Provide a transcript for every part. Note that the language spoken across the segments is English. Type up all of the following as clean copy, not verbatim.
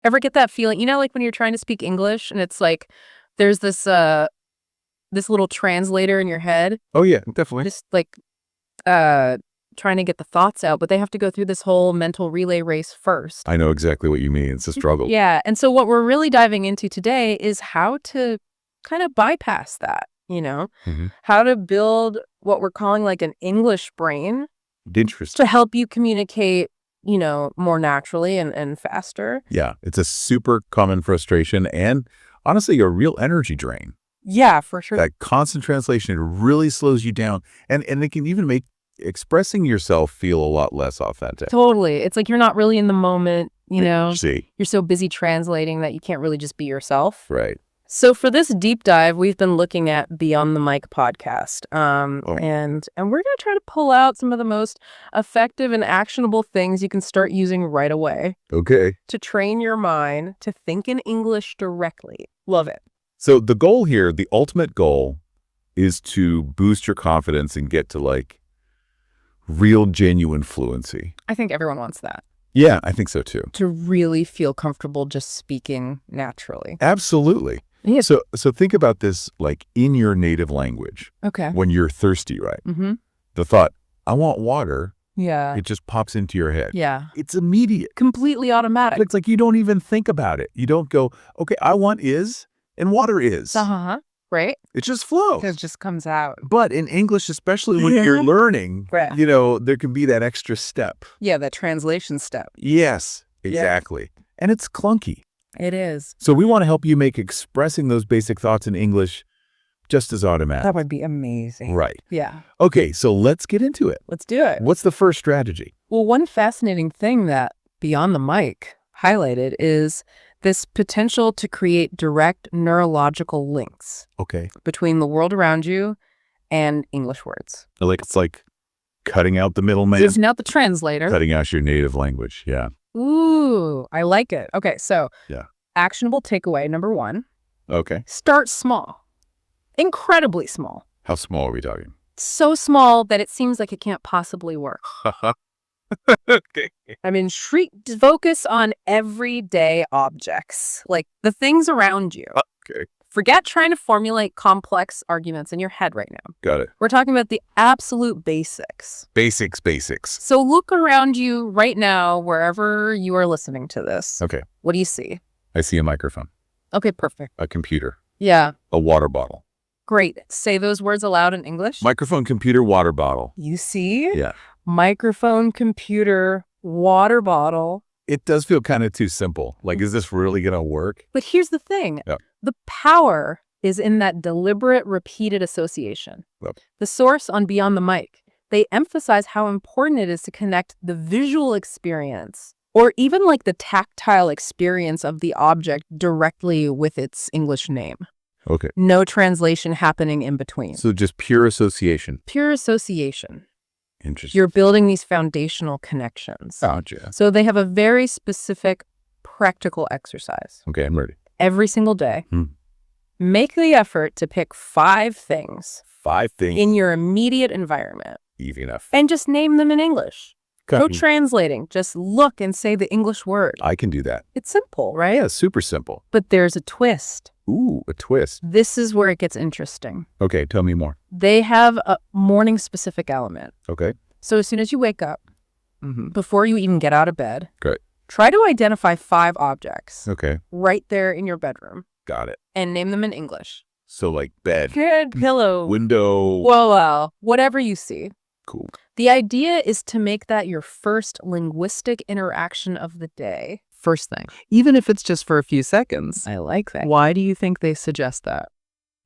Ever get that feeling? You know, like when you're trying to speak English and it's like there's this little translator in your head, Oh, yeah, definitely. just like trying to get the thoughts out, but they have to go through this whole mental relay race first. I know exactly what you mean. It's a struggle. Yeah. And so what we're really diving into today is how to kind of bypass that, Mhm. how to build what we're calling like an English brain Interesting. to help you communicate, more naturally and faster. Yeah, it's a super common frustration and honestly a real energy drain. Yeah, for sure. That constant translation really slows you down, and it can even make expressing yourself feel a lot less authentic. Totally. It's like you're not really in the moment, See, You're so busy translating that you can't really just be yourself. right. So for this deep dive, we've been looking at Beyond the Mic podcast. Oh. And we're going to try to pull out some of the most effective and actionable things you can start using right away Okay. to train your mind to think in English directly. Love it. So the goal here, the ultimate goal, is to boost your confidence and get to like real, genuine fluency. I think everyone wants that. Yeah, I think so too. To really feel comfortable just speaking naturally. Absolutely. Yeah. So think about this like in your native language Okay. when you're thirsty, right? Mm-hmm. The thought, I want water, Yeah. it just pops into your head. Yeah. It's immediate. Completely automatic. It's like you don't even think about it. You don't go, okay, I want is, and water is. Uh-huh. Right? It just flows. It just comes out. But in English, especially when you're learning, Right. there can be that extra step. Yeah, the translation step. Yes, exactly. And it's clunky. It is. So we want to help you make expressing those basic thoughts in English just as automatic. That would be amazing. Right. Yeah. Okay, so let's get into it. Let's do it. What's the first strategy? Well, one fascinating thing that Beyond the Mic highlighted is this potential to create direct neurological links Okay. between the world around you and English words. It's like cutting out the middleman, Using out the translator. cutting out your native language. Yeah. Ooh, I like it. Okay, so Yeah. actionable takeaway number 1, Okay. start small. Incredibly small. How small are we talking? So small that it seems like it can't possibly work. Okay. I mean, focus on everyday objects, like the things around you. Okay. Forget trying to formulate complex arguments in your head right now. Got it. We're talking about the absolute basics. Basics. So look around you right now, wherever you are listening to this. Okay. What do you see? I see a microphone, Okay, perfect. a computer, Yeah, a water bottle. great. Say those words aloud in English. Microphone, computer, water bottle. You see? Yeah. Microphone, computer, water bottle. It does feel kind of too simple. Like, is this really going to work? But here's the thing. Yep. The power is in that deliberate, repeated association. Yep. The source on Beyond the Mic, they emphasize how important it is to connect the visual experience or even like the tactile experience of the object directly with its English name. Okay. No translation happening in between. So just pure association. Pure association. Interesting. You're building these foundational connections. Gotcha. So they have a very specific practical exercise. Okay, I'm ready. Every single day, Hmm. make the effort to pick 5 things 5 things. in your immediate environment Easy enough. and just name them in English. Go Cut. translating. Just look and say the English word. I can do that. It's simple, right? Yeah, super simple. But there's a twist. Ooh, a twist. This is where it gets interesting. Okay, tell me more. They have a morning specific element. Okay. So as soon as you wake up, Mm-hmm. before you even get out of bed, Great. try to identify 5 objects Okay, right there in your bedroom got it. and name them in English. So like bed, Good pillow. window. Well, whatever you see. Cool. The idea is to make that your first linguistic interaction of the day. First thing. Even if it's just for a few seconds. I like that. Why do you think they suggest that?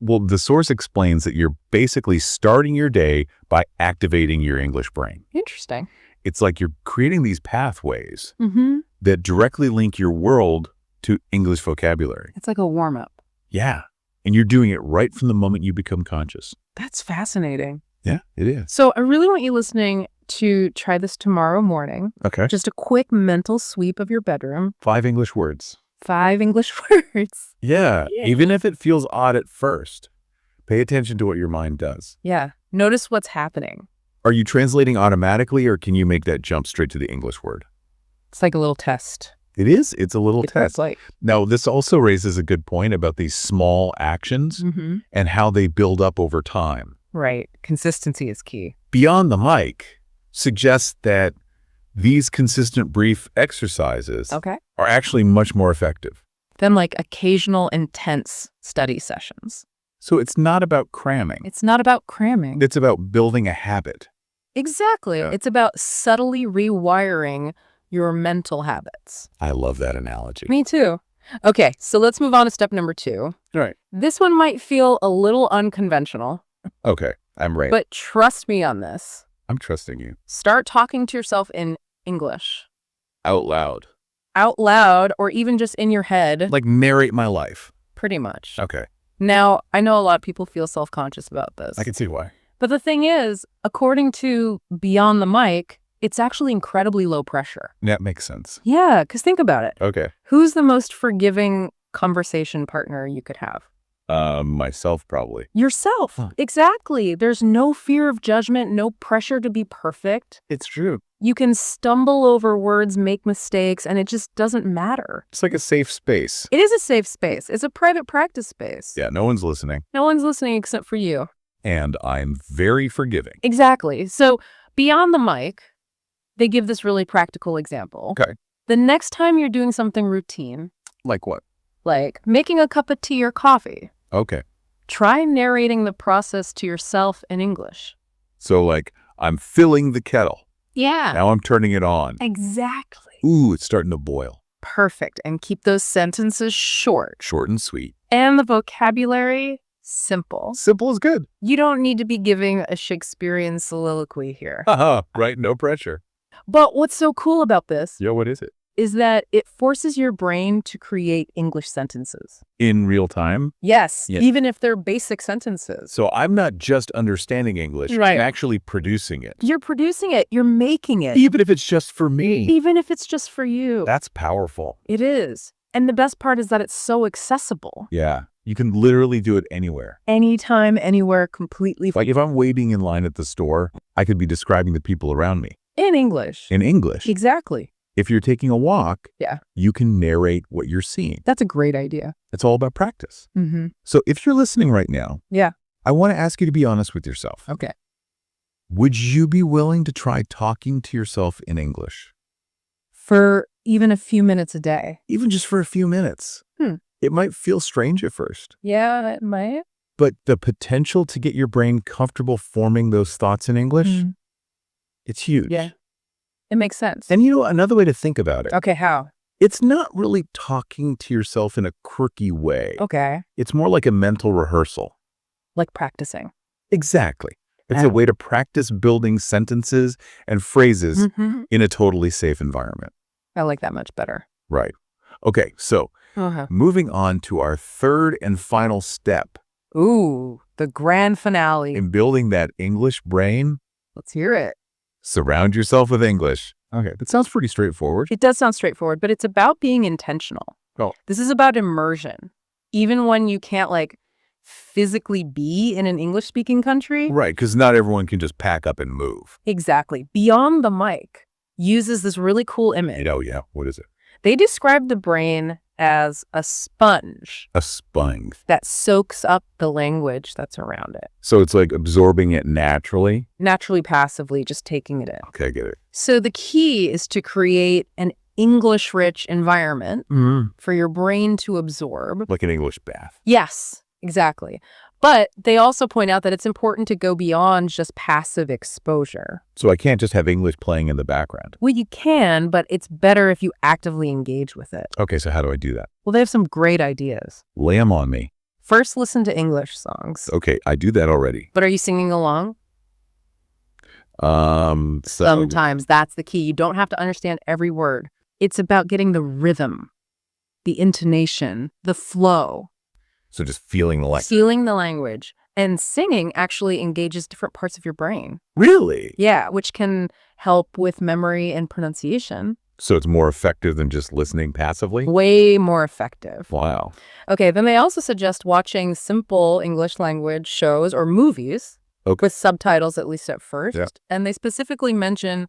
Well, the source explains that you're basically starting your day by activating your English brain. Interesting. It's like you're creating these pathways Mm-hmm. that directly link your world to English vocabulary. It's like a warm-up. Yeah. And you're doing it right from the moment you become conscious. That's fascinating. Yeah, it is. So I really want you listening to try this tomorrow morning. Okay. Just a quick mental sweep of your bedroom. 5 English words. 5 English words. Yeah. Even if it feels odd at first, pay attention to what your mind does. Yeah. Notice what's happening. Are you translating automatically or can you make that jump straight to the English word? It's like a little test. It is. It's a little It's test. like, Now, this also raises a good point about these small actions and how they build up over time. right. Consistency is key. Beyond the Mic suggests that these consistent brief exercises Okay. are actually much more effective. Then like occasional intense study sessions. So it's not about cramming. It's not about cramming. It's about building a habit. Exactly. Yeah. It's about subtly rewiring your mental habits. I love that analogy. Me too. Okay, so let's move on to step number 2. All right. This one might feel a little unconventional, Okay. I'm ready. but trust me on this. I'm trusting you. Start talking to yourself in English Out loud. out loud or even just in your head, Like narrate my life. pretty much. Okay. Now, I know a lot of people feel self-conscious about this. I can see why. But the thing is, according to Beyond the Mic, it's actually incredibly low pressure. That makes sense. Yeah, because think about it. Okay. Who's the most forgiving conversation partner you could have? Myself probably. Yourself. Huh. Exactly. There's no fear of judgment, no pressure to be perfect. It's true. You can stumble over words, make mistakes, and it just doesn't matter. It's like a safe space. It is a safe space. It's a private practice space. Yeah, no one's listening. No one's listening except for you. And I'm very forgiving. Exactly. So Beyond the Mic, they give this really practical example. Okay. The next time you're doing something routine, Like what? like making a cup of tea or coffee, Okay. try narrating the process to yourself in English. So like I'm filling the kettle. Yeah. Now I'm turning it on. Exactly. Ooh, it's starting to boil. Perfect. And keep those sentences short. Short and sweet. And the vocabulary simple. Simple is good. You don't need to be giving a Shakespearean soliloquy here. Haha, right? No pressure. But what's so cool about this Yo, what is it? is that it forces your brain to create English sentences. In real time? Yes, Yeah. even if they're basic sentences. So I'm not just understanding English, Right. I'm actually producing it. You're producing it. You're making it. Even if it's just for me. Even if it's just for you. That's powerful. It is. And the best part is that it's so accessible. Yeah. You can literally do it anywhere. Anytime, anywhere, completely Like if I'm waiting in line at the store, I could be describing the people around me in English. in English. Exactly. If you're taking a walk, Yeah. you can narrate what you're seeing. That's a great idea. It's all about practice. Mm-hmm. So if you're listening right now, Yeah. I want to ask you to be honest with yourself. Okay. Would you be willing to try talking to yourself in English? For even a few minutes a day. Even just for a few minutes. Hmm. It might feel strange at first, Yeah, it might. but the potential to get your brain comfortable forming those thoughts in English, Mm. it's huge. Yeah. It makes sense. And you know, another way to think about it, Okay, how? it's not really talking to yourself in a quirky way. Okay. It's more like a mental rehearsal. Like practicing. Exactly. It's Wow. a way to practice building sentences and phrases Mm-hmm. in a totally safe environment. I like that much better. Right. Okay, so Uh-huh. moving on to our third and final step Ooh, the grand finale. in building that English brain, Let's hear it. surround yourself with English. Okay, that sounds pretty straightforward. It does sound straightforward, but it's about being intentional. Oh. This is about immersion. Even when you can't like physically be in an English speaking country. Right, because not everyone can just pack up and move. Exactly. Beyond the Mic uses this really cool image. Yeah. What is it? They describe the brain as a sponge A sponge. that soaks up the language that's around it. So it's like absorbing it naturally. Naturally, passively, just taking it in. Okay, I get it. So the key is to create an English-rich environment for your brain to absorb. Like an English bath. Yes, exactly. But they also point out that it's important to go beyond just passive exposure. So I can't just have English playing in the background. Well, you can, but it's better if you actively engage with it. Okay, so how do I do that? Well, they have some great ideas. Lay 'em on me. First, listen to English songs. Okay, I do that already. But are you singing along? Sometimes that's the key. You don't have to understand every word. It's about getting the rhythm, the intonation, the flow, So just feeling the feeling the language. And singing actually engages different parts of your brain. Really? Yeah, which can help with memory and pronunciation. So it's more effective than just listening passively? Way more effective. Wow. Okay, then they also suggest watching simple English language shows or movies Okay. with subtitles, at least at first. Yeah. And they specifically mention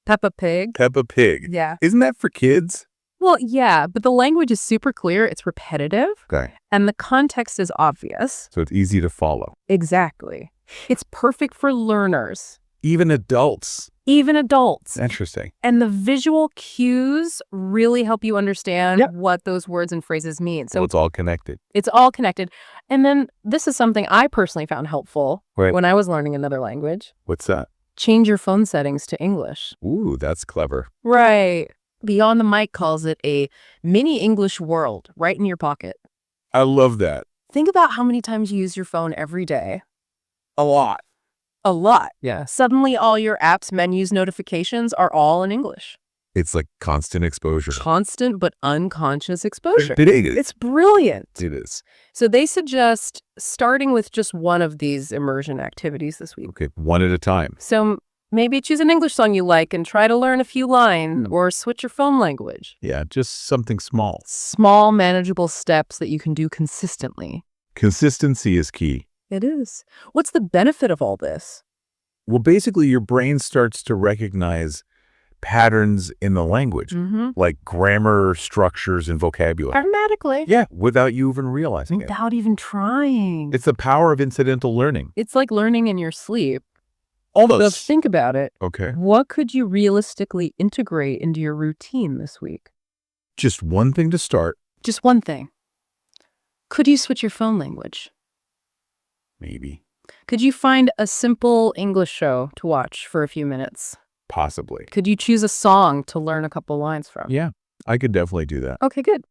Peppa Pig. Peppa Pig. Yeah. Isn't that for kids? Well, yeah, but the language is super clear. It's repetitive Okay. and the context is obvious. So it's easy to follow. Exactly. It's perfect for learners, Even adults. even adults. Interesting. And the visual cues really help you understand Yep. what those words and phrases mean. So So it's all connected. it's all connected. And then this is something I personally found helpful Right. when I was learning another language. What's that? Change your phone settings to English. Ooh, that's clever. Right. Beyond the Mic calls it a mini English world right in your pocket. I love that. Think about how many times you use your phone every day. A lot. A lot. Yes. Suddenly all your apps, menus, notifications are all in English. It's like constant exposure. Constant but unconscious exposure. It is. It's brilliant. It is. So they suggest starting with just one of these immersion activities this week. Okay, one at a time. So maybe choose an English song you like and try to learn a few lines or switch your phone language. Yeah, just something small. Small, manageable steps that you can do consistently. Consistency is key. It is. What's the benefit of all this? Well, basically, your brain starts to recognize patterns in the language, Mm-hmm. like grammar, structures, and vocabulary. Automatically. Yeah, without you even realizing it. Without even trying. It's the power of incidental learning. It's like learning in your sleep. Almost. So think about it. Okay. What could you realistically integrate into your routine this week? Just one thing to start, Just one thing. Could you switch your phone language? maybe, Could you find a simple English show to watch for a few minutes? possibly. Could you choose a song to learn a couple lines from? Yeah, I could definitely do that. Okay, good.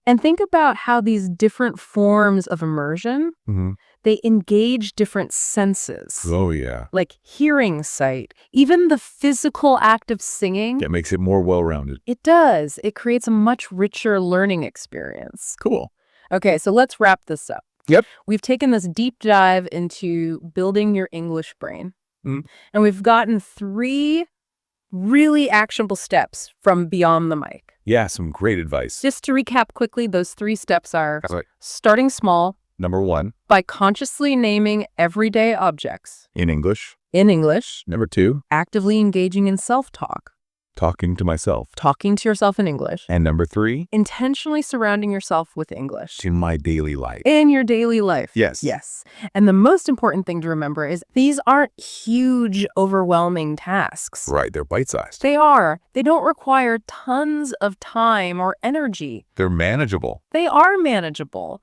And think about how these different forms of immersion, Mm-hmm. they engage different senses. Oh, yeah. Like hearing, sight, even the physical act of singing. That makes it more well-rounded. It does. It creates a much richer learning experience. Cool. Okay, so let's wrap this up. Yep. We've taken this deep dive into building your English brain. Mhm. And we've gotten 3 really actionable steps from Beyond the Mic. Yeah, some great advice. Just to recap quickly, those 3 steps are Right. starting small Number 1, by consciously naming everyday objects in English. in English, Number 2, actively engaging in self-talk, talking to myself. talking to yourself in English, And number 3, intentionally surrounding yourself with English in my daily life. in your daily life. Yes. Yes. And the most important thing to remember is these aren't huge, overwhelming tasks. Right, they're bite-sized. They are. They don't require tons of time or energy. They're manageable. They are manageable.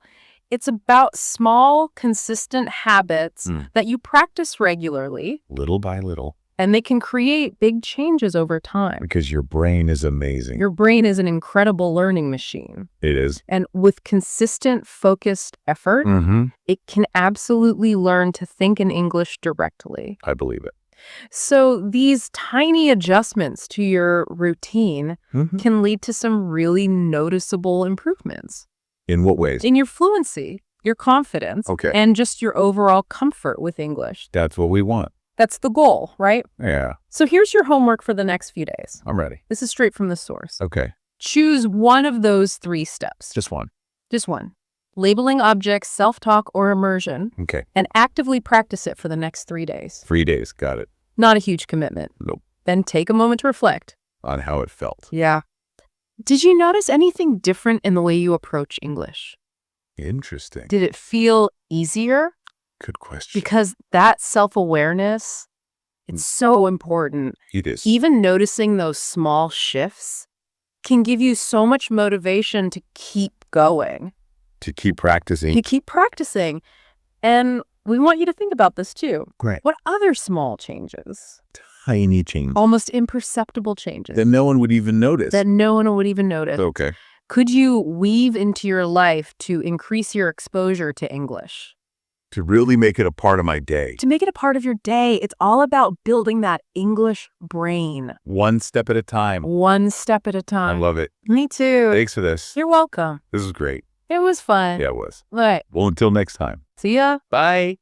It's about small, consistent habits Mm. that you practice regularly, Little by little. and they can create big changes over time. Because your brain is amazing. Your brain is an incredible learning machine. It is. And with consistent, focused effort, Mm-hmm. it can absolutely learn to think in English directly. I believe it. So these tiny adjustments to your routine Mhm. can lead to some really noticeable improvements In what ways? in your fluency, your confidence, Okay. and just your overall comfort with English. That's what we want. That's the goal, right? Yeah, So here's your homework for the next few days. I'm ready. This is straight from the source. Okay, Choose one of those 3 steps. just one. Just one. Labeling objects, self-talk, or immersion, Okay, and actively practice it for the next 3 days. 3 days. Got it. Not a huge commitment. Nope. Then take a moment to reflect. On how it felt. Yeah. Did you notice anything different in the way you approach English? Interesting. Did it feel easier? Good question. Because that self-awareness, it's so important. It is. Even noticing those small shifts can give you so much motivation to keep going, To keep practicing. to keep practicing. And we want you to think about this too. Great. What other small changes, Tiny change. almost imperceptible changes, That no one would even notice. that no one would even notice, Okay. could you weave into your life to increase your exposure to English? To really make it a part of my day. To make it a part of your day, it's all about building that English brain, One step at a time. one step at a I time. love it. Me too. Thanks for this. You're welcome. This is great. It was fun. Yeah, it was. All right. Well, until next time. See ya. Bye.